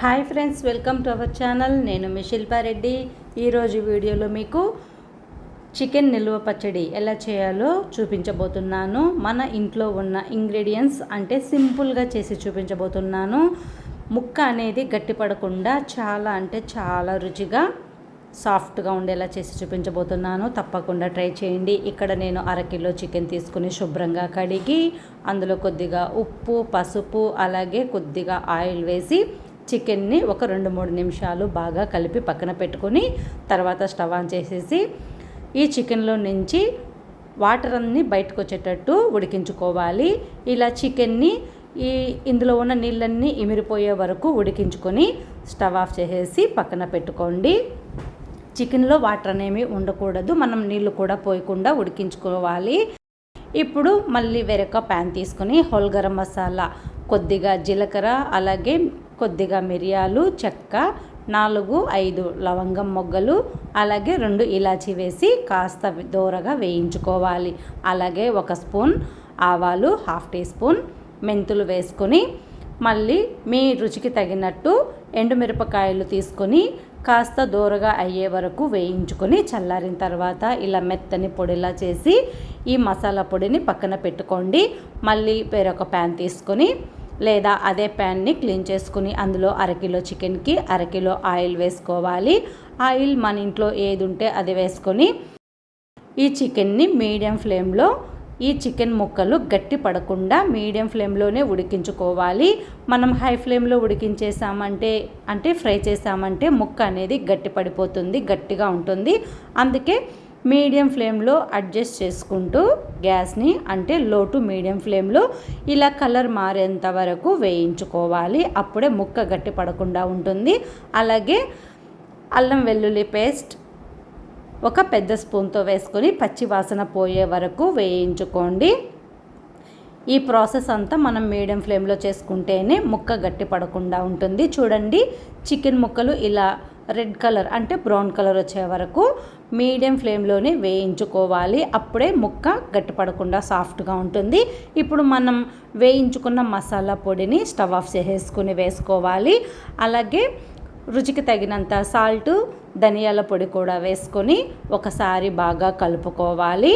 Hi friends, welcome to our channel. నేను మీ శిల్పారెడ్డి. ఈరోజు వీడియోలో మీకు చికెన్ నిల్వ పచ్చడి ఎలా చేయాలో చూపించబోతున్నాను. మన ఇంట్లో ఉన్న ఇంగ్రీడియంట్స్ అంటే సింపుల్గా చేసి చూపించబోతున్నాను. ముక్క అనేది గట్టిపడకుండా చాలా అంటే చాలా రుచిగా సాఫ్ట్గా ఉండేలా చేసి చూపించబోతున్నాను. తప్పకుండా ట్రై చేయండి. ఇక్కడ నేను అరకిలో చికెన్ తీసుకుని శుభ్రంగా కడిగి అందులో కొద్దిగా ఉప్పు, పసుపు అలాగే కొద్దిగా ఆయిల్ వేసి చికెన్ని ఒక 2-3 నిమిషాలు బాగా కలిపి పక్కన పెట్టుకొని తర్వాత స్టవ్ ఆన్ చేసేసి ఈ చికెన్లో నుంచి వాటర్ అన్నీ బయటకు వచ్చేటట్టు ఉడికించుకోవాలి. ఇలా చికెన్ని ఇందులో ఉన్న నీళ్ళన్నీ ఇమిరిపోయే వరకు ఉడికించుకొని స్టవ్ ఆఫ్ చేసేసి పక్కన పెట్టుకోండి. చికెన్లో వాటర్ అనేవి ఉండకూడదు, మనం నీళ్ళు కూడా పోయకుండా ఉడికించుకోవాలి. ఇప్పుడు మళ్ళీ వేరొక ప్యాన్ తీసుకొని హోల్ గరం మసాలా, కొద్దిగా జీలకర్ర అలాగే కొద్దిగా మిరియాలు, చెక్క, 4-5 లవంగం మొగ్గలు అలాగే 2 ఇలాచీ వేసి కాస్త దోరగా వేయించుకోవాలి. అలాగే 1 స్పూన్ ఆవాలు, 1/2 టీ స్పూన్ మెంతులు వేసుకొని మళ్ళీ మీ రుచికి తగినట్టు ఎండుమిరపకాయలు తీసుకొని కాస్త దోరగా అయ్యే వరకు వేయించుకొని చల్లారిన తర్వాత ఇలా మెత్తని పొడిలా చేసి ఈ మసాలా పొడిని పక్కన పెట్టుకోండి. మళ్ళీ వేరొక ప్యాన్ తీసుకొని లేదా అదే ప్యాన్ని క్లీన్ చేసుకుని అందులో అరకిలో చికెన్కి అరకిలో ఆయిల్ వేసుకోవాలి. ఆయిల్ మన ఇంట్లో ఏది ఉంటే అది వేసుకొని ఈ చికెన్ని మీడియం ఫ్లేమ్లో ఈ చికెన్ ముక్కలు గట్టి పడకుండా మీడియం ఫ్లేమ్లోనే ఉడికించుకోవాలి. మనం హై ఫ్లేమ్లో ఉడికించేసామంటే ఫ్రై చేసామంటే ముక్క అనేది గట్టి పడిపోతుంది, గట్టిగా ఉంటుంది. అందుకే మీడియం ఫ్లేమ్లో అడ్జస్ట్ చేసుకుంటూ గ్యాస్ని అంటే లో టు మీడియం ఫ్లేమ్లో ఇలా కలర్ మారేంత వరకు వేయించుకోవాలి. అప్పుడే ముక్క గట్టి పడకుండా ఉంటుంది. అలాగే అల్లం వెల్లుల్లి పేస్ట్ ఒక పెద్ద స్పూన్తో వేసుకొని పచ్చి వాసన పోయే వరకు వేయించుకోండి. ఈ ప్రాసెస్ అంతా మనం మీడియం ఫ్లేమ్లో చేసుకుంటేనే ముక్క గట్టి పడకుండా ఉంటుంది. చూడండి, చికెన్ ముక్కలు ఇలా రెడ్ కలర్ అంటే బ్రౌన్ కలర్ వచ్చే వరకు మీడియం ఫ్లేమ్లోనే వేయించుకోవాలి. అప్పుడే ముక్క గట్టి పడకుండా సాఫ్ట్గా ఉంటుంది. ఇప్పుడు మనం వేయించుకున్న మసాలా పొడిని స్టవ్ ఆఫ్ చేసేసుకుని వేసుకోవాలి. అలాగే రుచికి తగినంత సాల్టు, ధనియాల పొడి కూడా వేసుకొని ఒకసారి బాగా కలుపుకోవాలి.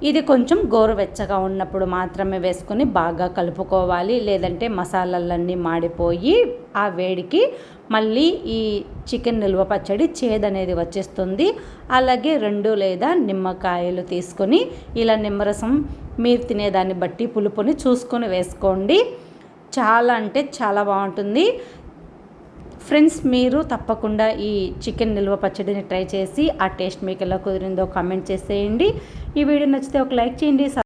ఇది కొంచెం గోరువెచ్చగా ఉన్నప్పుడు మాత్రమే వేసుకొని బాగా కలుపుకోవాలి. లేదంటే మసాలాలన్నీ మాడిపోయి ఆ వేడికి మళ్ళీ ఈ చికెన్ నిల్వ పచ్చడి చేదనేది వచ్చేస్తుంది. అలాగే 2 లేదా నిమ్మకాయలు తీసుకొని ఇలా నిమ్మరసం మీరు తినేదాన్ని బట్టి పులుపుని చూసుకొని వేసుకోండి. చాలా అంటే చాలా బాగుంటుంది. ఫ్రెండ్స్, మీరు తప్పకుండా ఈ చికెన్ నిల్వ పచ్చడిని ట్రై చేసి ఆ టేస్ట్ మీకు ఎలా కుదిరిందో కామెంట్ చేసేయండి. ఈ వీడియో నచ్చితే ఒక లైక్ చేయండి.